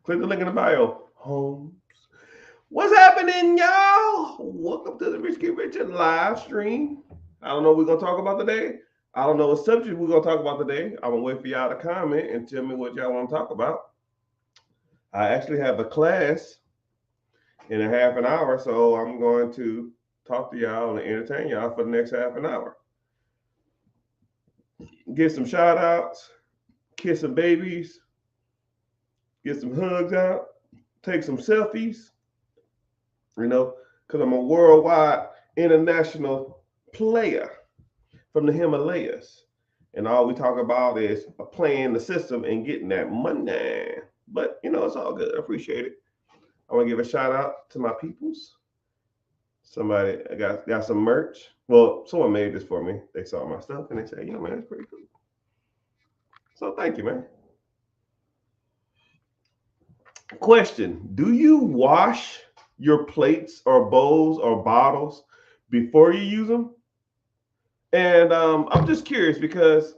Click the link in the bio. Homes. What's happening, y'all? Welcome to the Rich Get Richer live stream. I don't know what we're gonna talk about today. I don't know what subject we're gonna talk about today. I'm gonna wait for y'all to comment and tell me what y'all want to talk about. I actually have a class in a half an hour, so I'm going to talk to y'all and entertain y'all for the next half an hour. Get some shout outs, kiss some babies, get some hugs out, take some selfies, you know, because I'm a worldwide international player from the Himalayas. And all we talk about is playing the system and getting that money. But, it's all good. I appreciate it. I want to give a shout out to my peoples. Somebody got some merch. Well, someone made this for me. They saw my stuff and they said, "Yo, man, it's pretty cool." So thank you, man. Question: do you wash your plates or bowls or bottles before you use them? And I'm just curious because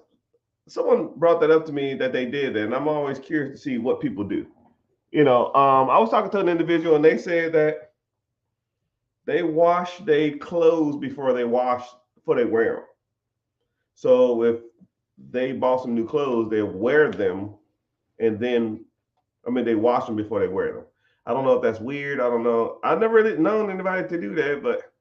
someone brought that up to me that they did, and I'm always curious to see what people do. I was talking to an individual, and they said that they wash their clothes before they wear them. So if they bought some new clothes, they wear them, and then they wash them before they wear them. I don't know if that's weird. I don't know. I've never really known anybody to do that, but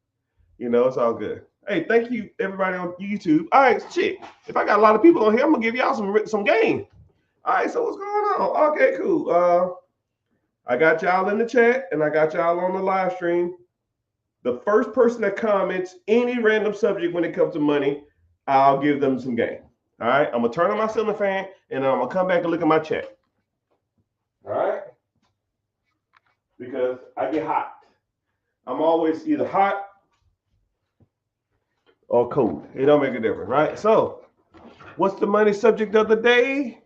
it's all good. Hey, thank you everybody on YouTube. All right, shit. If I got a lot of people on here, I'm gonna give y'all some game. All right, so what's going on? Okay, cool. I got y'all in the chat and I got y'all on the live stream. The first person that comments any random subject when it comes to money, I'll give them some game. All right, I'm gonna turn on my ceiling fan and I'm gonna come back and look at my chat. All right, because I get hot. I'm always either hot or cold. It don't make a difference, right? So, what's the money subject of the day?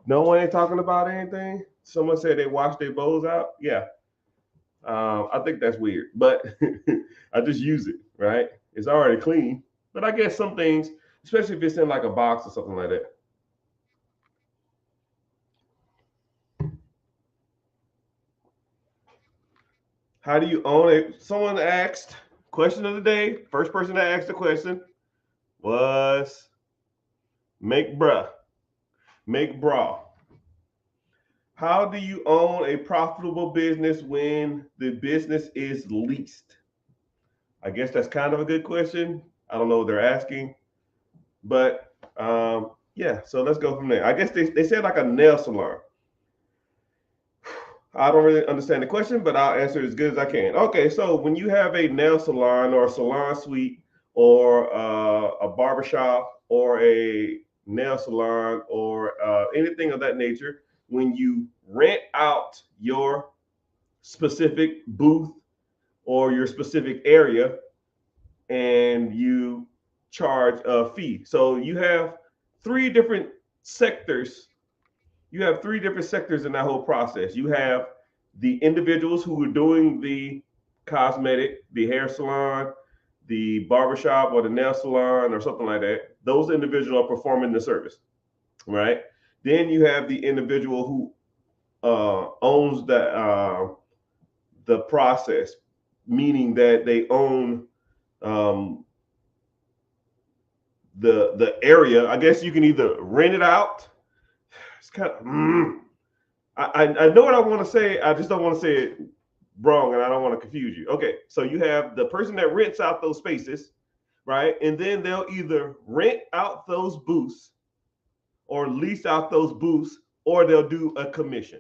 No one ain't talking about anything. Someone said they washed their bowls out. Yeah, I think that's weird, but I just use it, right? It's already clean. But I guess some things, especially if it's in like a box or something like that. How do you own it? Someone asked, question of the day. First person that asked the question was Make Bruh. Make Bra. How do you own a profitable business when the business is leased? I guess that's kind of a good question. I don't know what they're asking, but yeah. So let's go from there. I guess they said like a nail salon. I don't really understand the question, but I'll answer it as good as I can. Okay, so when you have a nail salon or a salon suite or a barbershop or a nail salon or anything of that nature, when you rent out your specific booth or your specific area and you charge a fee. So you have three different sectors. You have three different sectors in that whole process. You have the individuals who are doing the cosmetic, the hair salon, the barbershop or the nail salon or something like that. Those individuals are performing the service, right? Then you have the individual who owns the process, meaning that they own um, the area. I guess you can either rent it out. It's kind of I know what I want to say. I just don't want to say it wrong, and I don't want to confuse you. Okay, so you have the person that rents out those spaces, right? And then they'll either rent out those booths or lease out those booths, or they'll do a commission,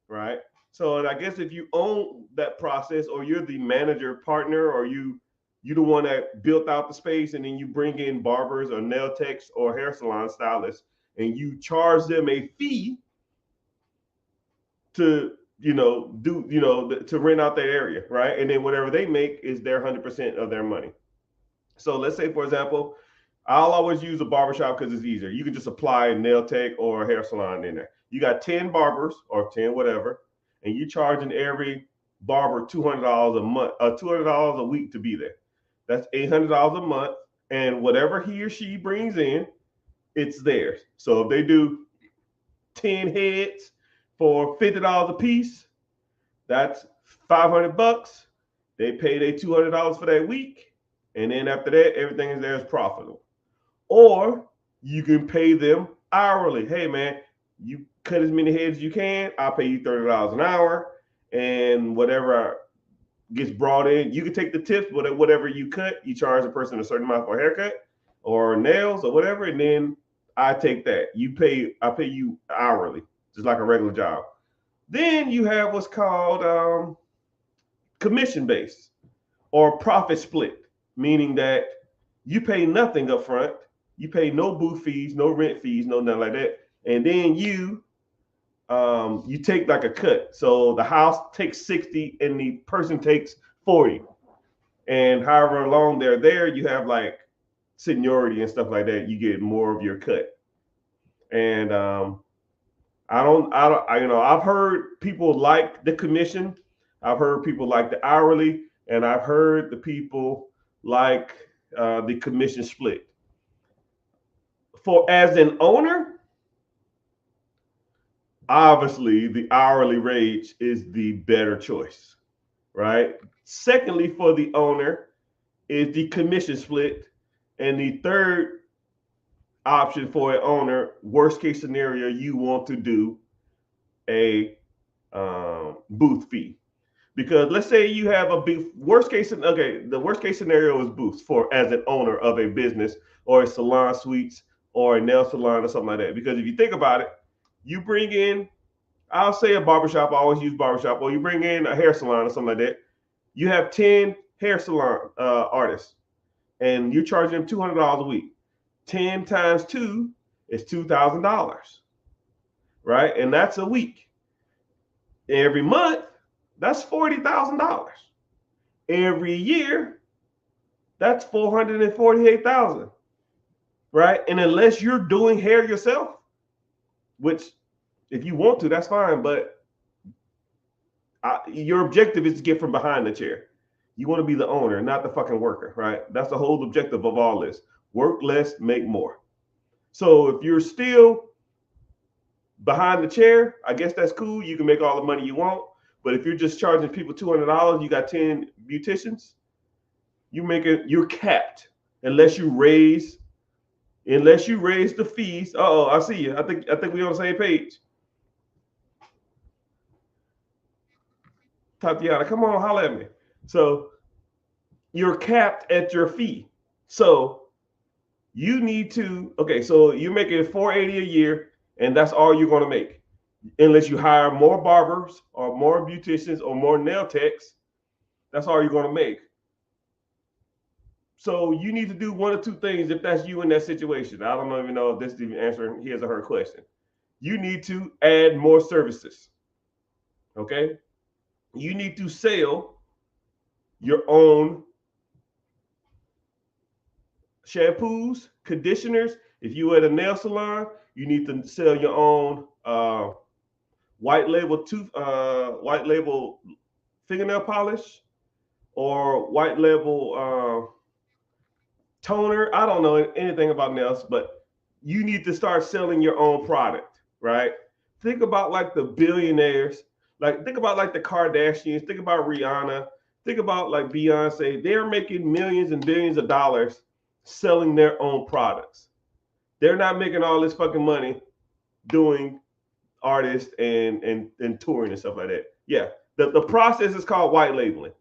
right? So, and I guess if you own that process, or you're the manager partner, or you the one that built out the space, and then you bring in barbers or nail techs or hair salon stylists, and you charge them a fee to do to rent out their area, right? And then whatever they make is their 100% of their money. So let's say, for example, I'll always use a barbershop because it's easier. You can just apply a nail tech or a hair salon in there. You got 10 barbers or 10 whatever, and you charging every barber $200 a month, $200 a week to be there. That's $800 a month, and whatever he or she brings in, it's theirs. So if they do 10 heads, for $50 a piece. That's $500. They pay their $200 for that week, and then after that, everything is there is profitable. Or you can pay them hourly. Hey man, you cut as many heads as you can. I'll pay you $30 an hour, and whatever gets brought in, you can take the tips. Whatever you cut, you charge a person a certain amount for a haircut or nails or whatever, and then I take that. I pay you hourly, just like a regular job. Then you have what's called commission based or profit split, meaning that you pay nothing up front, you pay no booth fees, no rent fees, no nothing like that, and then you take like a cut. So the house takes 60 and the person takes 40, and however long they're there, you have like seniority and stuff like that. You get more of your cut, and I've heard people like the commission. I've heard people like the hourly, and I've heard the people like the commission split. For as an owner, obviously the hourly rate is the better choice, right? Secondly, for the owner is the commission split, and the third option for an owner, worst case scenario, you want to do a booth fee. Because let's say you have a big worst case. Okay, the worst case scenario is booths for as an owner of a business or a salon suites or a nail salon or something like that. Because if you think about it, you bring in, I'll say a barbershop. I always use barbershop. Or you bring in a hair salon or something like that. You have 10 hair salon artists, and you're charging them $200 a week. 10 times 2 is $2,000, right? And that's a week. Every month, that's $40,000. Every year, that's $448,000, right? And unless you're doing hair yourself, which if you want to, that's fine. But your objective is to get from behind the chair. You want to be the owner, not the fucking worker, right? That's the whole objective of all this. Work less, make more. So if you're still behind the chair, I guess that's cool. You can make all the money you want. But if you're just charging people $200, you got 10 beauticians, you're capped unless you raise the fees. Oh, I see you. I think we're on the same page. Tatiana, come on, holler at me. So you're capped at your fee. So you need to, okay, so you're making $480 a year, and that's all you're going to make. Unless you hire more barbers or more beauticians or more nail techs, that's all you're going to make. So you need to do one or two things if that's you in that situation. I don't even know if this is even answering his or her question. You need to add more services. Okay? You need to sell your own shampoos, conditioners. If you at a nail salon, you need to sell your own white label fingernail polish or white label toner. I don't know anything about nails, but you need to start selling your own product, right? Think about like the billionaires, like think about like the Kardashians, think about Rihanna, think about like Beyonce. They're making millions and billions of dollars selling their own products. They're not making all this fucking money doing artists and touring and stuff like that. Yeah, the process is called white labeling.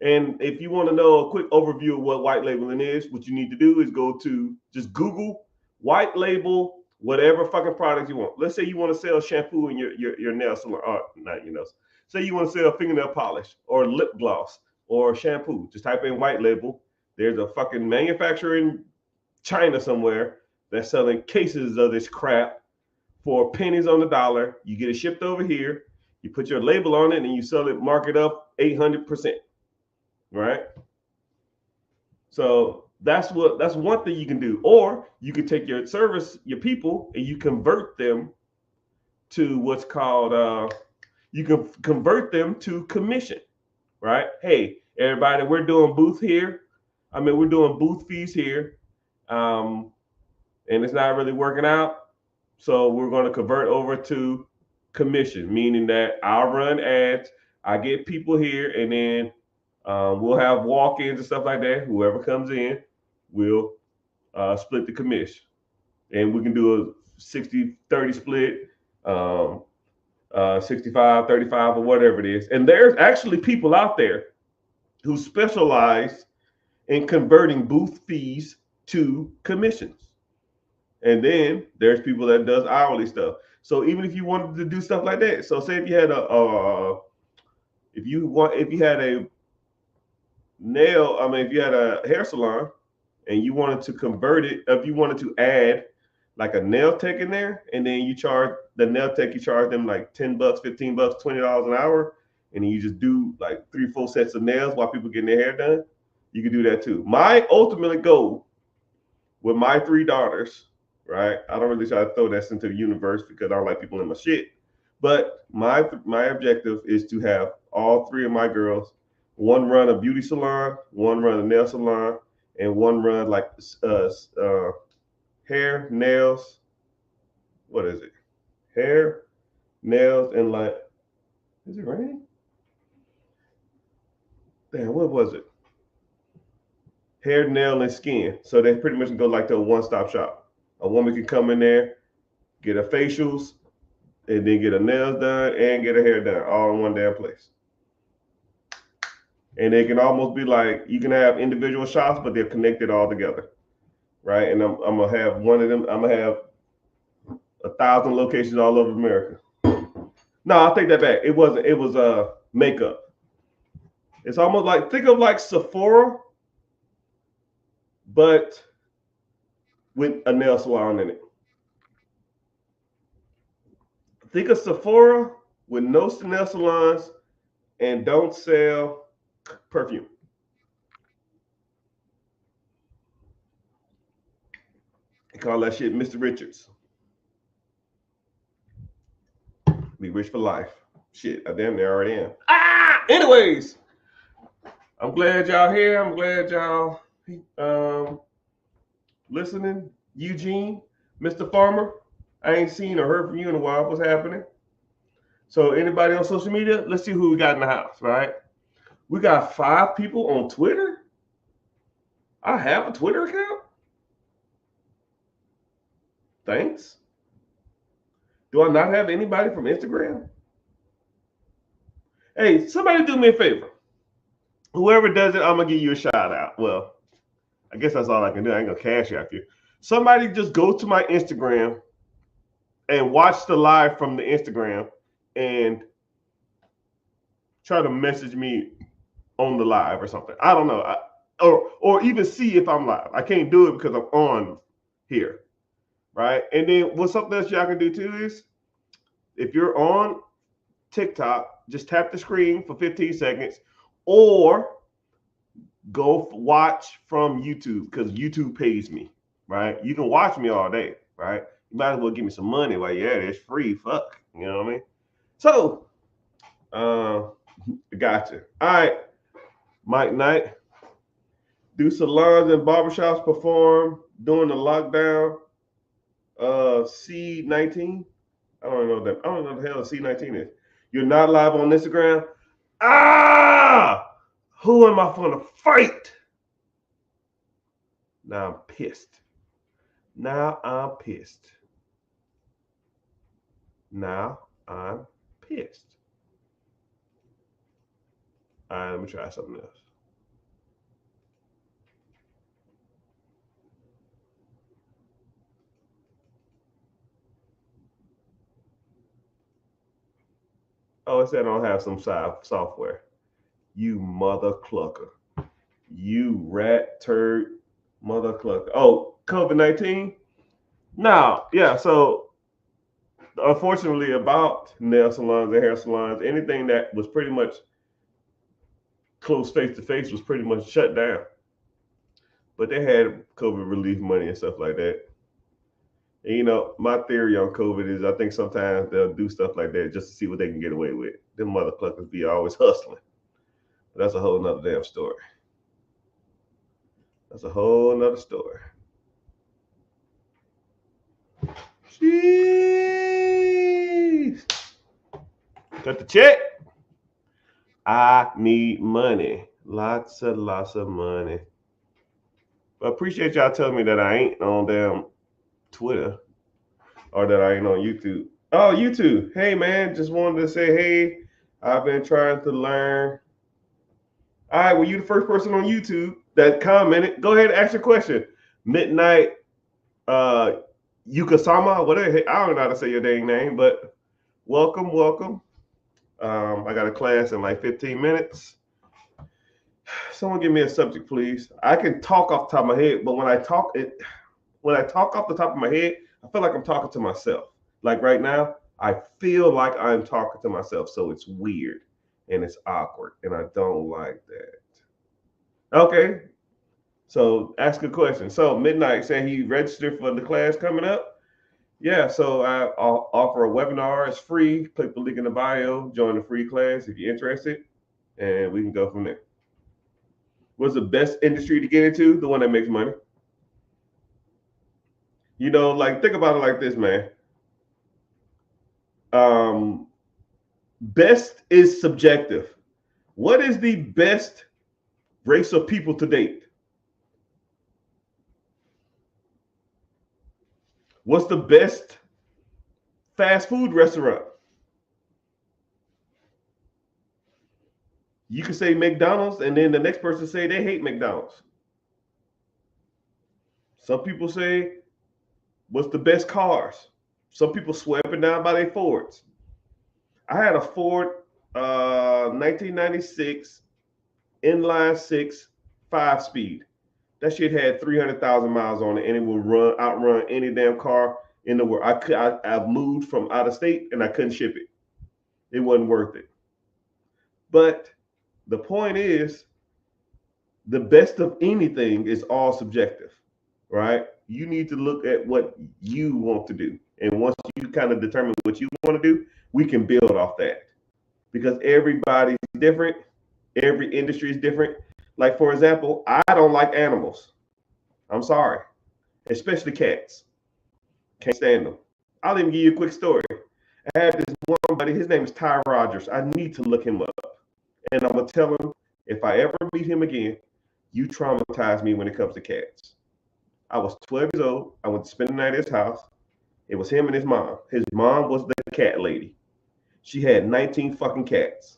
And if you want to know a quick overview of what white labeling is, what you need to do is go to just Google white label whatever fucking product you want. Let's say you want to sell shampoo in your nail salon, or not your nails. Say you want to sell fingernail polish or lip gloss or shampoo. Just type in white label. There's a fucking manufacturer in China somewhere that's selling cases of this crap for pennies on the dollar. You get it shipped over here. You put your label on it and you sell it, mark it up 800%. Right? So that's one thing you can do. Or you can take your people, and you convert them to what's called you can convert them to commission, right? Hey, everybody, we're doing booth here. We're doing booth fees here. And it's not really working out. So we're going to convert over to commission, meaning that I'll run ads, I get people here, and then we'll have walk-ins and stuff like that. Whoever comes in, we'll split the commission. And we can do a 60-30 split, 65-35, or whatever it is. And there's actually people out there who specialize in converting booth fees to commissions. And then there's people that does hourly stuff. So even if you wanted to do stuff like that, so say if you had if you had a if you had a hair salon and you wanted to convert it, if you wanted to add like a nail tech in there, and then you charge the nail tech, you charge them like $10, $15, $20 an hour, and then you just do like 3-4 sets of nails while people getting their hair done. You can do that too. My ultimate goal with my 3 daughters, right? I don't really try to throw this into the universe because I don't like people in my shit. But my objective is to have all 3 of my girls, one run a beauty salon, one run a nail salon, and one run like hair, nails. What is it? Hair, nails, and like, is it raining? Damn, what was it? Hair, nail, and skin. So they pretty much go like to a one-stop shop. A woman can come in there, get her facials, and then get her nails done and get her hair done all in one damn place. And they can almost be like, you can have individual shops, but they're connected all together, right? And I'm gonna have one of them. I'm gonna have 1,000 locations all over America. No, I'll take that back. It wasn't. It was makeup. It's almost like, think of like Sephora, but with a nail salon in it. Think of Sephora with no nail salons and don't sell perfume. They call that shit Mr. Richards. Be rich for life. Shit, I damn near already am. Anyways, I'm glad y'all here. I'm glad y'all listening. Eugene, Mr. Farmer, I ain't seen or heard from you in a while. What's happening? So anybody on social media? Let's see who we got in the house, right? We got 5 people on Twitter. I have a Twitter account. Thanks. Do I not have anybody from Instagram? Hey, somebody do me a favor. Whoever does it, I'm gonna give you a shout out. Well, I guess that's all I can do. I ain't gonna cash out you. Somebody just go to my Instagram and watch the live from the Instagram and try to message me on the live or something. I don't know. Or even see if I'm live. I can't do it because I'm on here, right? And then what's something else y'all can do too is, if you're on TikTok, just tap the screen for 15 seconds or go watch from YouTube, because YouTube pays me, right? You can watch me all day, right? You might as well give me some money while you're at it. It's free. Fuck. You know what I mean? So, gotcha. All right. Mike Knight. Do salons and barbershops perform during the lockdown? C19? I don't know what the hell C19 is. You're not live on Instagram? Who am I gonna fight? Now I'm pissed. Now I'm pissed. All right, let me try something else. Oh, it said I don't have some software. You mother clucker. You rat turd mother clucker. Oh, COVID-19? Now, yeah, so unfortunately about nail salons and hair salons, anything that was pretty much close face to face was pretty much shut down. But they had COVID relief money and stuff like that. And, you know, my theory on COVID is I think sometimes they'll do stuff like that just to see what they can get away with. Them motherfuckers be always hustling. But that's a whole nother damn story. That's a whole nother story. Jeez. Cut the check. I need money. Lots of money. I appreciate y'all telling me that I ain't on damn Twitter or that I ain't on YouTube. Oh, YouTube. Hey, man, just wanted to say, hey, I've been trying to learn. All right, well, you the first person on YouTube that commented. Go ahead and ask your question. Midnight Yukasama, whatever. I don't know how to say your dang name, but welcome. I got a class in like 15 minutes. Someone give me a subject, please. I can talk off the top of my head, but when I talk off the top of my head, I feel like I'm talking to myself. Like right now, I feel like I'm talking to myself, so it's weird and it's awkward, and I don't like that. Okay, so ask a question. So Midnight saying he registered for the class coming up. Yeah, so I'll offer a webinar. It's free. Click the link in the bio. Join the free class if you're interested, and we can go from there. What's the best industry to get into? The one that makes money. You know, like think about it like this, man. Best is subjective. What is the best race of people to date? What's the best fast food restaurant? You can say McDonald's, and then the next person say they hate McDonald's. Some people say, what's the best cars? Some people swear up and down by their Fords. I had a Ford 1996 inline six 5-speed. That shit had 300,000 miles on it, and it would outrun any damn car in the world. I moved from out of state, and I couldn't ship it. It wasn't worth it. But the point is, the best of anything is all subjective, right? You need to look at what you want to do. And once you kind of determine what you want to do, we can build off that. Because everybody's different, every industry is different. Like, for example, I don't like animals. I'm sorry, especially cats. Can't stand them. I'll even give you a quick story. I had this one buddy, his name is Ty Rogers. I need to look him up. And I'm going to tell him, if I ever meet him again, you traumatize me when it comes to cats. I was 12 years old. I went to spend the night at his house. It was him and his mom. His mom was the cat lady. She had 19 fucking cats.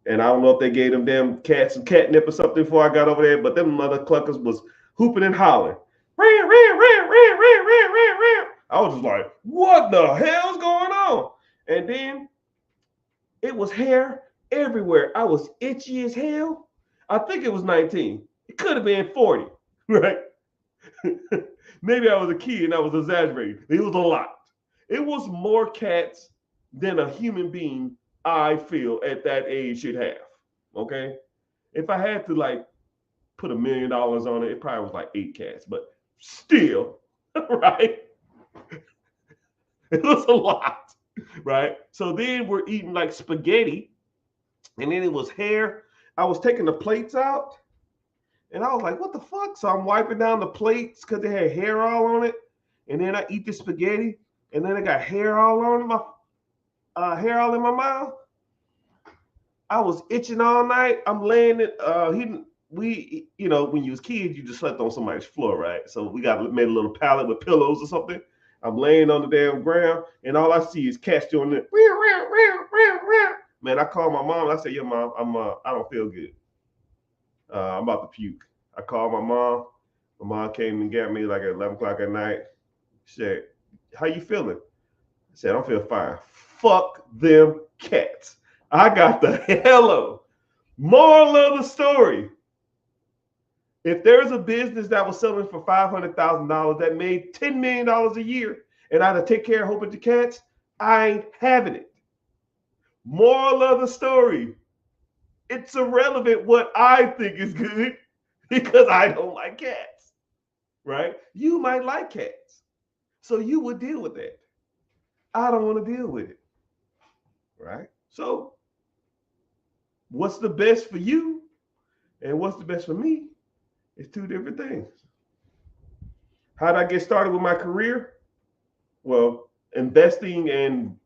And I don't know if they gave them damn cats some catnip or something before I got over there, but them mother cluckers was hooping and hollering. I was just like, what the hell's going on? And then it was hair everywhere. I was itchy as hell. I think it was 19. It could have been 40, right? Maybe I was a kid and I was exaggerating. It was a lot. It was more cats than a human being, I feel, at that age should have. Okay? If I had to like put $1 million on it, it probably was like 8 cats, but still, right? It was a lot, right? So then we're eating like spaghetti, and then it was hair. I was taking the plates out, and I was like, what the fuck? So I'm wiping down the plates because they had hair all on it. And then I eat the spaghetti, and then I got hair all on my hair all in my mouth. I was itching all night. I'm laying it. We, you know, when you was kids, you just slept on somebody's floor, right? So we made a little pallet with pillows or something. I'm laying on the damn ground, and all I see is cats doing it. Man, I called my mom. I said, "Yo, mom, I don't feel good. I'm about to puke." I called my mom. My mom came and got me like at 11 o'clock at night. She said, "How you feeling?" I said, "I don't feel fine." Fuck them cats. I got the hello. Moral of the story. If there's a business that was selling for $500,000 that made $10 million a year, and I had to take care of a whole bunch of cats, I ain't having it. Moral of the story. It's irrelevant what I think is good because I don't like cats, right? You might like cats, so you would deal with that. I don't want to deal with it, right? So what's the best for you and what's the best for me is two different things. How did I get started with my career? Well, investing and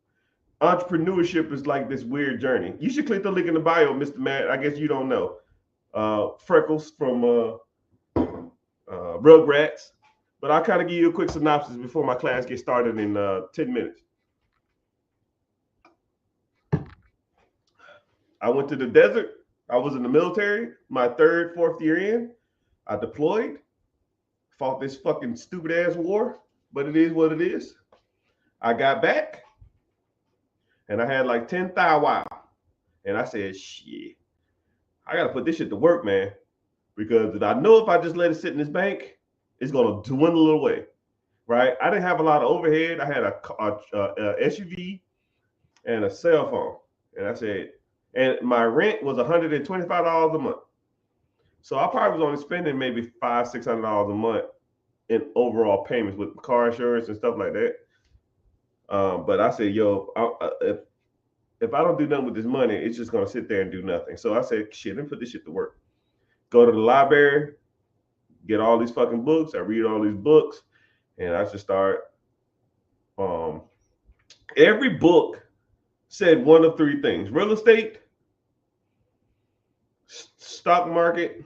entrepreneurship is like this weird journey. You should click the link in the bio, Mr. Matt. I guess you don't know. Freckles from Rugrats. But I'll kind of give you a quick synopsis before my class gets started in 10 minutes. I went to the desert. I was in the military, my third, fourth year in. I deployed, fought this fucking stupid ass war, but it is what it is. I got back, and I had like 10 thou wow. And I said, shit, I got to put this shit to work, man. Because I know if I just let it sit in this bank, it's going to dwindle away, right? I didn't have a lot of overhead. I had a SUV and a cell phone. And I said, and my rent was $125 a month. So I probably was only spending maybe $500-$600 a month in overall payments with car insurance and stuff like that. But I said, yo, if I don't do nothing with this money, it's just gonna sit there and do nothing. So I said, shit, let me put this shit to work. Go to the library, get all these fucking books. I read all these books, and I just start. Every book said one of three things: real estate, stock market,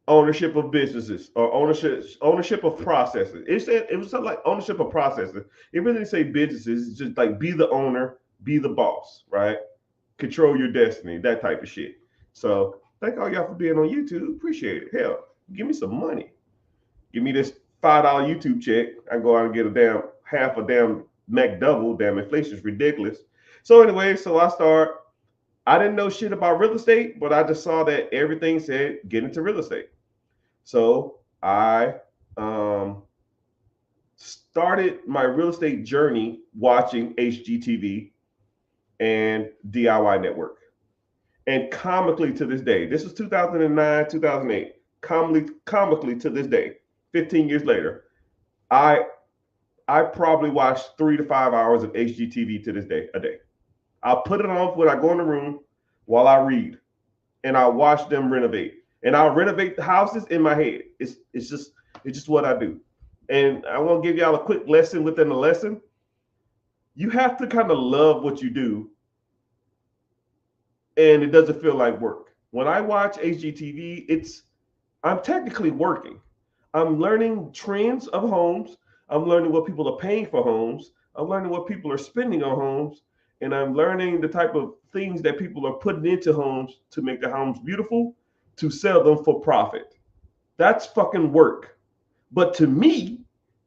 ownership of businesses, or ownership of processes. It was something like ownership of processes. It really didn't say businesses. It's just like be the owner, be the boss, right? Control your destiny, that type of shit. So thank all y'all for being on YouTube. Appreciate it. Hell, give me some money. Give me this $5 YouTube check. I go out and get a half a damn McDouble. Damn, inflation's ridiculous. So anyway, I didn't know shit about real estate, but I just saw that everything said get into real estate. So I started my real estate journey watching HGTV and DIY Network. And comically to this day, this was 2009, 2008, comically to this day, 15 years later, I probably watch 3 to 5 hours of HGTV to this day, a day. I'll put it on when I go in the room while I read, and I'll watch them renovate. And I'll renovate the houses in my head. It's just what I do. And I want to give y'all a quick lesson within the lesson. You have to kind of love what you do, and it doesn't feel like work. When I watch HGTV, I'm technically working. I'm learning trends of homes. I'm learning what people are paying for homes. I'm learning what people are spending on homes. And I'm learning the type of things that people are putting into homes to make the homes beautiful, to sell them for profit. That's fucking work. But to me,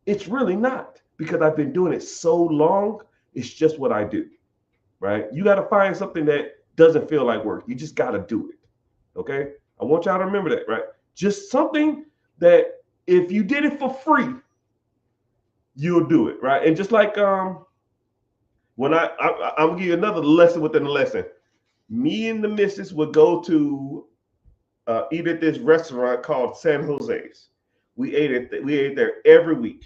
it's really not, because I've been doing it so long. It's just what I do, right? You got to find something that doesn't feel like work. You just got to do it, okay? I want y'all to remember that, right? Just something that if you did it for free, you'll do it, right? And just like when I'm gonna give you another lesson within the lesson. Me and the missus would go to eat at this restaurant called San Jose's. We ate there every week,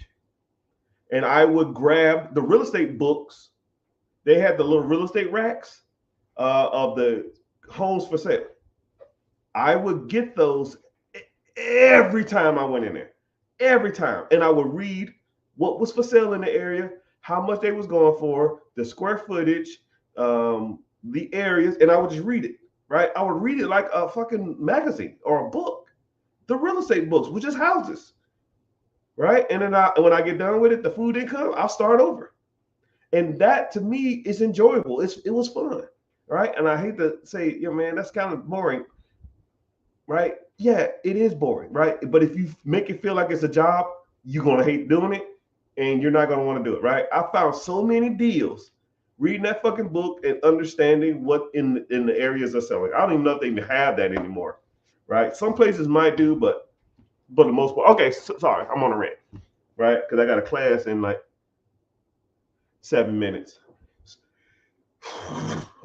and I would grab the real estate books. They had the little real estate racks of the homes for sale. I would get those every time I went in there, every time, and I would read what was for sale in the area, how much they was going for, the square footage, the areas, and I would just read it, right? I would read it like a fucking magazine or a book. The real estate books, which is houses, right? And then when I get done with it, the food income, I'll start over. And that to me is enjoyable. It was fun, right? And I hate to say, yeah, man, that's kind of boring, right? Yeah, it is boring, right? But if you make it feel like it's a job, you're gonna hate doing it, and you're not gonna want to do it, right? I found so many deals reading that fucking book and understanding what in the areas are selling. I don't even know if they even have that anymore, right? Some places might do, but for the most part. Okay, sorry, I'm on a rant, right? Because I got a class in like 7 minutes.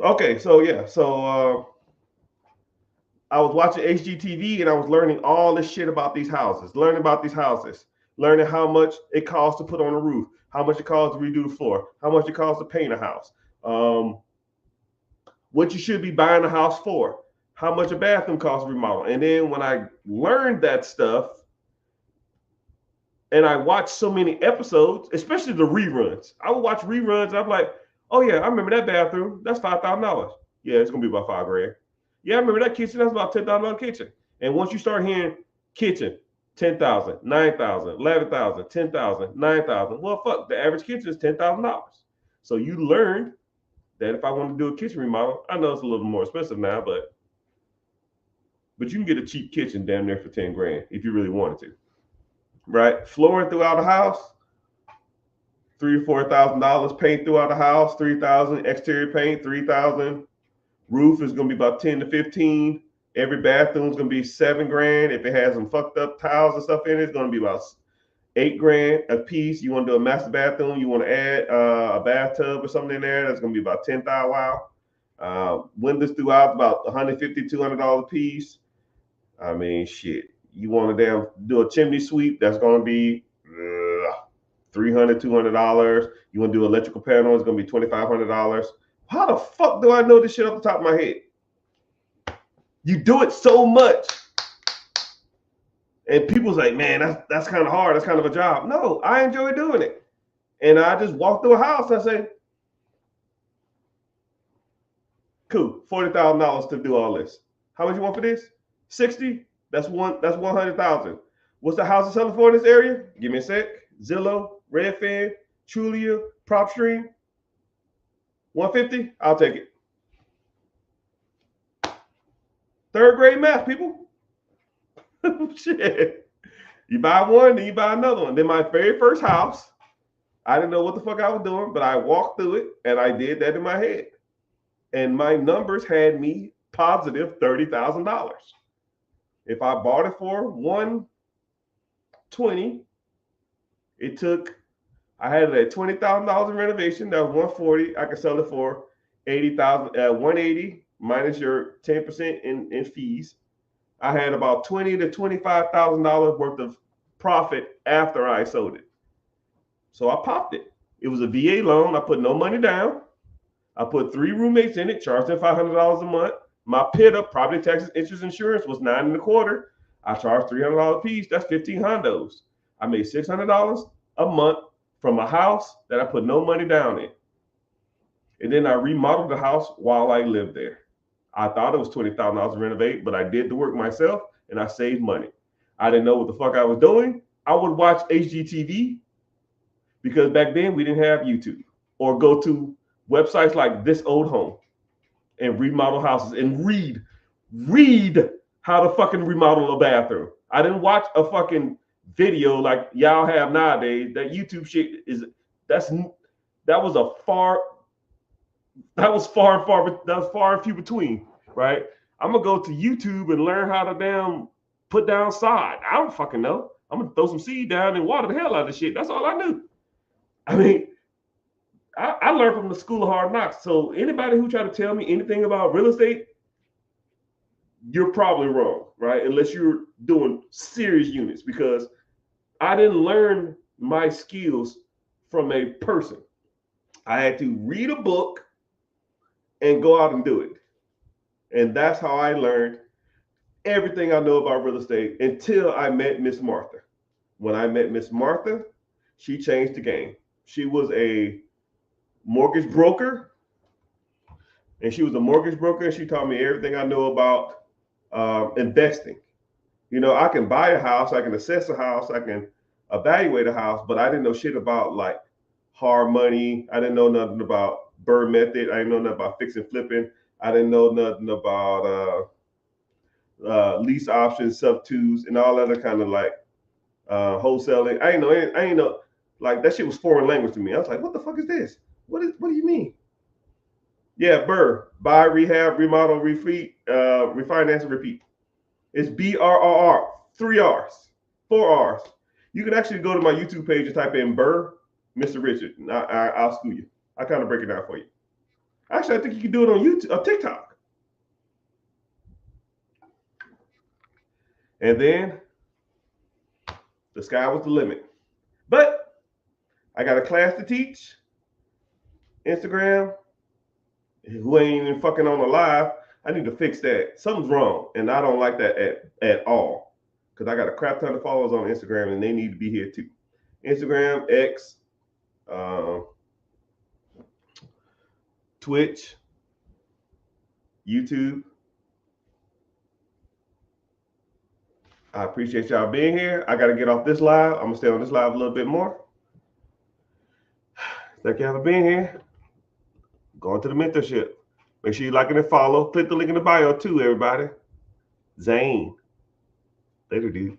Okay, so yeah, I was watching HGTV and I was learning all this shit about these houses, learning how much it costs to put on a roof, how much it costs to redo the floor, how much it costs to paint a house, what you should be buying a house for, how much a bathroom costs to remodel. And then when I learned that stuff and I watched so many episodes, especially the reruns, I would watch reruns and I'm like, Oh yeah, I remember that bathroom. That's $5,000. Yeah, it's gonna be about $5,000. Yeah, I remember that kitchen. That's about $10,000 kitchen. And once you start hearing kitchen, 10,000, 9,000, 11,000, 10,000, 9,000. Well, fuck, the average kitchen is $10,000. So you learned that if I want to do a kitchen remodel, I know it's a little more expensive now, but you can get a cheap kitchen damn near for 10 grand if you really wanted to. Right? Flooring throughout the house, $3,000 or $4,000. Paint throughout the house, 3,000. Exterior paint, 3,000. Roof is gonna be about 10 to 15. Every bathroom is gonna be 7 grand. If it has some fucked up tiles and stuff in it, it's gonna be about 8 grand a piece. You want to do a master bathroom, you want to add a bathtub or something in there, that's gonna be about 10,000. Wow. Windows throughout about $150, $200 a piece. I mean, shit. You want to damn do a chimney sweep, that's gonna be $300, $200. You want to do electrical panel, it's gonna be $2,500. How the fuck do I know this shit off the top of my head? You do it so much. And people's like, man, that's kind of hard. That's kind of a job. No, I enjoy doing it. And I just walk through a house and I say, cool, $40,000 to do all this. How much you want for this? 60? That's 100,000. What's the house selling for in this area? Give me a sec. Zillow, Redfin, Trulia, PropStream. 150? I'll take it. Third grade math, people. Shit. You buy one, then you buy another one. Then my very first house, I didn't know what the fuck I was doing, but I walked through it and I did that in my head. And my numbers had me positive $30,000. If I bought it for 120, it took, I had it at $20,000 in renovation. That was 140. I could sell it for 80,000 at 180 minus your 10% in fees. I had about $20,000 to $25,000 worth of profit after I sold it. So I popped it. It was a VA loan. I put no money down. I put 3 roommates in it, charged them $500 a month. My PITA, property taxes, interest, insurance, was 9.25. I charged $300 a piece. That's 15 hondos. I made $600 a month from a house that I put no money down in. And then I remodeled the house while I lived there. I thought it was $20,000 to renovate, but I did the work myself and I saved money. I didn't know what the fuck I was doing. I would watch HGTV because back then we didn't have YouTube, or go to websites like This Old Home and remodel houses and read how to fucking remodel a bathroom. I didn't watch a fucking video like y'all have nowadays. That YouTube shit that was far and few between, right? I'm gonna go to YouTube and learn how to damn put down sod. I don't fucking know. I'm gonna throw some seed down and water the hell out of the shit. That's all I knew. I mean, I learned from the school of hard knocks. So anybody who try to tell me anything about real estate, you're probably wrong, right? Unless you're doing serious units, because I didn't learn my skills from a person. I had to read a book and go out and do it. And that's how I learned everything I know about real estate until I met Miss Martha. When I met Miss Martha, she changed the game. She was a mortgage broker. And she was a mortgage broker, and she taught me everything I know about investing. You know, I can buy a house, I can assess a house, I can evaluate a house, but I didn't know shit about like hard money. I didn't know nothing about BRRRR method. I didn't know nothing about fix and flipping. I didn't know nothing about lease options, sub twos, and all other kind of like wholesaling. I ain't know like that shit was foreign language to me. I was like, what the fuck is this? What do you mean? Yeah, BRRRR, buy, rehab, remodel, refinance, and repeat. It's BRRR, 3 R's, 4 R's. You can actually go to my YouTube page and type in BRRRR, Mr. Richard. I'll school you. I kind of break it down for you. Actually, I think you can do it on YouTube, TikTok. And then the sky was the limit. But I got a class to teach. Instagram, who ain't even fucking on the live. I need to fix that. Something's wrong, and I don't like that at all. Because I got a crap ton of followers on Instagram, and they need to be here too. Instagram, X, Twitch, YouTube. I appreciate y'all being here. I got to get off this live. I'm going to stay on this live a little bit more. Thank y'all for being here. Going to the mentorship. Make sure you like and follow. Click the link in the bio too, everybody. Zane. Later, dude.